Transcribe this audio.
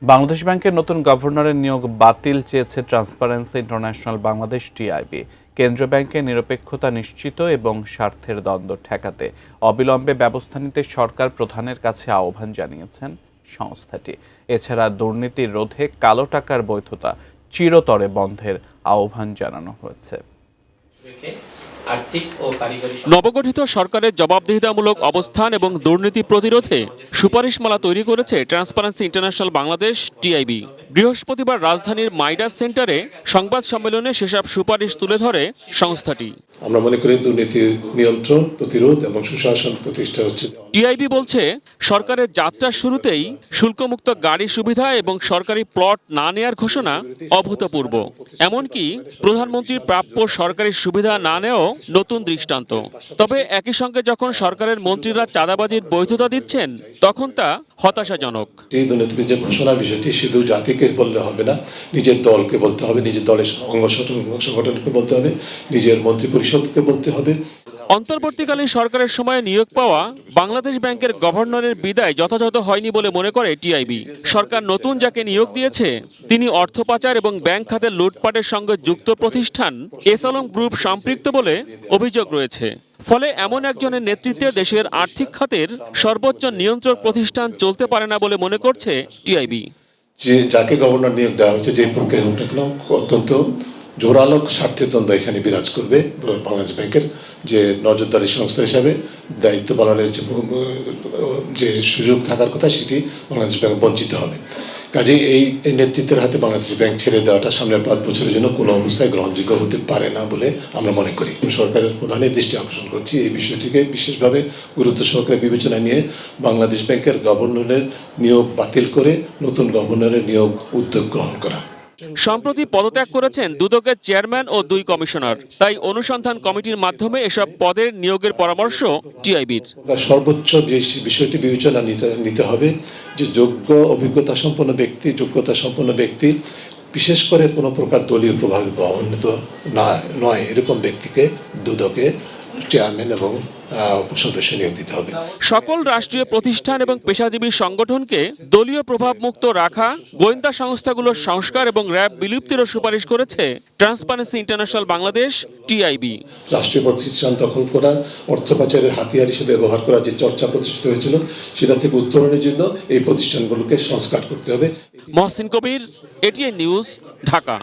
বাংলাদেশ ব্যাংকের নতুন গভর্নরের নিয়োগ বাতিল চেয়েছে ট্রান্সপারেন্সি ইন্টারন্যাশনাল বাংলাদেশ টিআইবি। কেন্দ্রীয় ব্যাংকের নিরপেক্ষতা নিশ্চিত এবং স্বার্থের দ্বন্দ্ব ঠেকাতে অবিলম্বে ব্যবস্থা নিতে সরকার প্রধানের কাছে আহ্বান জানিয়েছেন সংস্থাটি। এছাড়া দুর্নীতি রোধে কালো টাকার বৈধতা চিরতরে বন্ধের আহ্বান জানানো হয়েছে। নবগঠিত সরকারের জবাবদিহিতামূলক অবস্থান এবং দুর্নীতি প্রতিরোধে সুপারিশমালা তৈরি করেছে ট্রান্সপারেন্সি ইন্টারন্যাশনাল বাংলাদেশ টিআইবি। বৃহস্পতিবার রাজধানীর মাইডাস সেন্টারে সংবাদ সম্মেলনে সেসব সুপারিশ তুলে ধরে সংস্থাটি। আমরা মনে করি দুর্নীতি নিয়ন্ত্রণ, প্রতিরোধ এবং সুশাসন প্রতিষ্ঠা হচ্ছে। টিআইবি বলছে, সরকারের যাত্রার শুরুতেই শুল্কমুক্ত গাড়ি সুবিধা এবং সরকারি প্লট না নেয়ার ঘোষণা অভূতপূর্ব। এমনকি প্রধানমন্ত্রীর প্রাপ্য সরকারি সুবিধা না নেওয়াও নতুন দৃষ্টান্ত। তবে একই সঙ্গে যখন সরকারের মন্ত্রীরা চাঁদাবাজির বৈধতা দিচ্ছেন, তখন তা হতাশাজনক। এই দুর্নীতির যে ঘোষণার বিষয়টি শুধু জাতিকে বললে হবে না, নিজের দলকে বলতে হবে, নিজের দলের অঙ্গ সংগঠনকে বলতে হবে, নিজের মন্ত্রী পরিষদকে বলতে হবে। অন্তর্বর্তীকালীন সরকারের সময় নিয়োগ পাওয়া বাংলাদেশ ব্যাংকের গভর্নরের বিদায় যথাযথ হয়নি বলে মনে করে টিআইবি। সরকার নতুন যাকে নিয়োগ দিয়েছে তিনি অর্থ পাচার এবং ব্যাংক খাতের লুটপাটের সঙ্গে যুক্ত প্রতিষ্ঠান এসালম গ্রুপ সম্পৃক্ত বলে অভিযোগ রয়েছে। ফলে এমন একজনের নেতৃত্বে দেশের আর্থিক খাতের সর্বোচ্চ নিয়ন্ত্রক প্রতিষ্ঠান চলতে পারে না বলে মনে করছে টিআইবি। যে যাকে গভর্নর নিয়োগ দেওয়া হয়েছে, যে প্রক্রিয়া হোক না কেন, অত্যন্ত জোরালো স্বার্থের দ্বন্দ্ব এখানে বিরাজ করবে। বাংলাদেশ ব্যাংকের যে নজরদারি সংস্থা হিসাবে দায়িত্ব পালনের যে সুযোগ থাকার কথা, সেটি বাংলাদেশ ব্যাংক বঞ্চিত হবে। কাজেই এই নেতৃত্বের হাতে বাংলাদেশ ব্যাংক ছেড়ে দেওয়াটা সামনের 5 বছরের জন্য কোনো অবস্থায় গ্রহণযোগ্য হতে পারে না বলে আমরা মনে করি। সরকারের প্রধানের দৃষ্টি আকর্ষণ করছি এই বিষয়টিকে বিশেষভাবে গুরুত্ব সহকারে বিবেচনায় নিয়ে বাংলাদেশ ব্যাংকের গভর্নরের নিয়োগ বাতিল করে নতুন গভর্নরের নিয়োগ উদ্যোগ গ্রহণ করা। সম্প্রতি পদত্যাগ করেছেন দুদকের চেয়ারম্যান ও 2 কমিশনার। তাই অনুসন্ধান কমিটির মাধ্যমে এসব পদের নিয়োগের পরামর্শ টিআইবির। সর্বোচ্চ যে বিষয়টি বিবেচনা নিতে হবে যে যোগ্যতা সম্পন্ন ব্যক্তি, বিশেষ করে কোনো প্রকার দলীয় প্রভাবে প্রভাবান্বিত নয় এরকম ব্যক্তিকে দুদকে চেয়ারম্যান এবং সদস্য নিয়োগ দিতে হবে। সকল রাষ্ট্রীয় প্রতিষ্ঠান এবং পেশাজীবী সংগঠনকে দলীয় প্রভাব মুক্ত রাখা, গোয়েন্দা সংস্থাগুলোর সংস্কার এবং র্যাব বিলুপ্তিরও সুপারিশ করেছে ট্রান্সপারেন্সি ইন্টারন্যাশনাল বাংলাদেশ টিআইবি। রাষ্ট্রীয় প্রতিষ্ঠান দখল করা, অর্থ পাচারের হাতিয়ার হিসেবে ব্যবহার করা যে চর্চা প্রতিষ্ঠিত হয়েছিল, সেটা থেকে উত্তরণের জন্য এই প্রতিষ্ঠানগুলোকে সংস্কার করতে হবে। মহসিন কবির, এটিএন নিউজ, ঢাকা।